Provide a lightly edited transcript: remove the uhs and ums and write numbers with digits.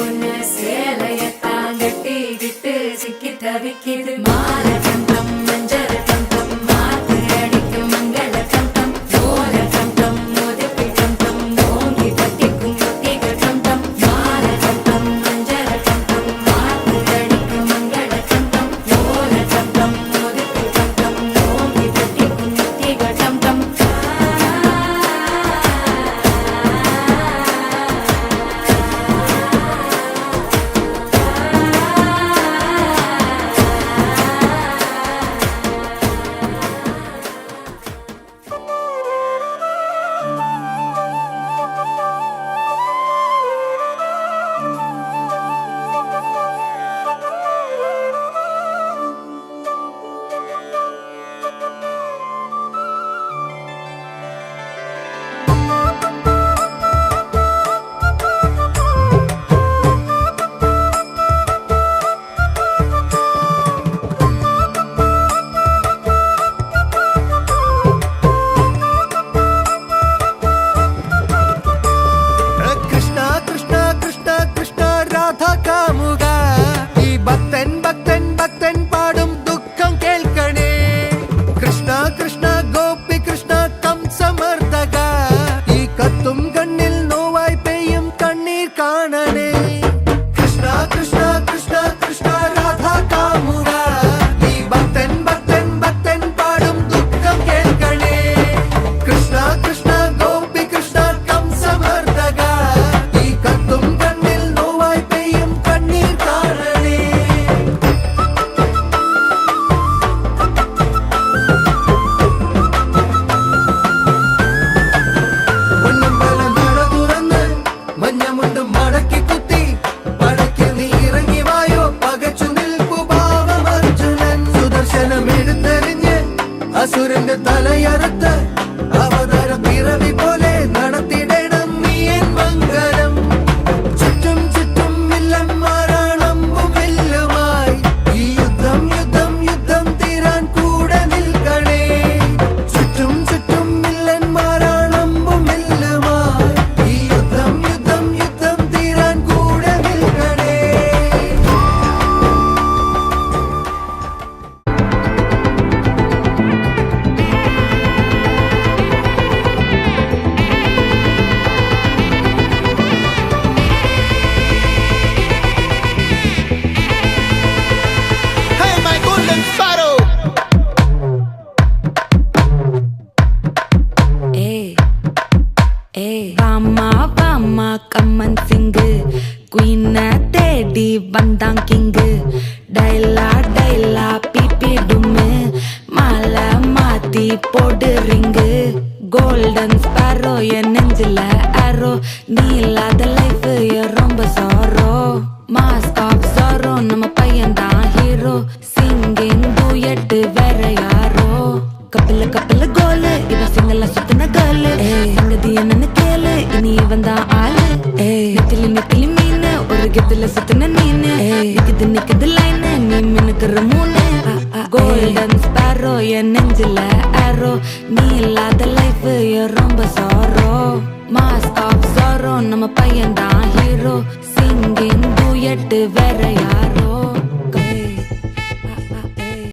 ஒன்னு சேலையத்தான் கட்டிக்கிட்டு சிக்கி தவிக்குது மால கண்டம் மஞ்சள் கண்டம் மாத்து அடிக்கும் மங்கள கண்டம் ஓல கண்டம் முதுப்பி கண்டம் ஓங்கி பட்டிக்கும் முட்டிக கண்டம் மால கண்டம் மஞ்சள் கண்டம் மாத்து அடிக்கும் மங்கள கண்டம் ஓல கண்டம் முதுப்பி கண்டம் ஓங்கி பட்டிக்கும் முட்டிக கண்டம் അസുരന്റെ തലയറുത്ത അവതാര പിറവി പോലെ നടത്തിടണം നീ എൻ മംഗളം ചുറ്റും ചുറ്റും വില്ലൻ മാറാണമ്പും വില്ലുമായി ഈ യുദ്ധം യുദ്ധം യുദ്ധം തീരാൻ കൂടെ നിൽക്കണേ ചുറ്റും ചുറ്റും വില്ലൻ മാറാണമ്പും വില്ലുമായി ഈ യുദ്ധം യുദ്ധം യുദ്ധം തീരാൻ കൂടെ നിൽക്കണേ கம்மன் சிங்கு குயின தேடி வந்தான் கிங்கு டைலா டைலா பிபி டும்மு மாலை மாத்தி போடு ரிங்கு கோல்டன் ஸ்பாரோ என் நெஞ்சில ஆரோ நீ இல்லாத லைஃப் ரொம்ப சாரோ மாஸ்க் ஆஃப் சாரோ நம்ம பையன் தான் ஹீரோ சிங்கிங் டூயட் வேற யாரோ கப்பல கப்பல கோலு இவ சிங்கல சுத்தின கேர்ளு சங்கதி என்னன்னு கேளு இனி இவன் தான் ஆளு நெத்திலி நெத்திலி மீனு ஒரு கெத்துல சுத்தின நீனு நிக்குது நிக்குது லைனு நீ மினுக்குற மூணு கோல்டன் ஸ்பாரோ என் நெஞ்சில ஆரோ நீ இல்லாத லைஃப் ரொம்ப சாரோ மாஸ்க் ஆஃப் சாரோ நம்ம பையன் தான் ஹீரோ சிங்கிங் டூயட் வேற யாரோ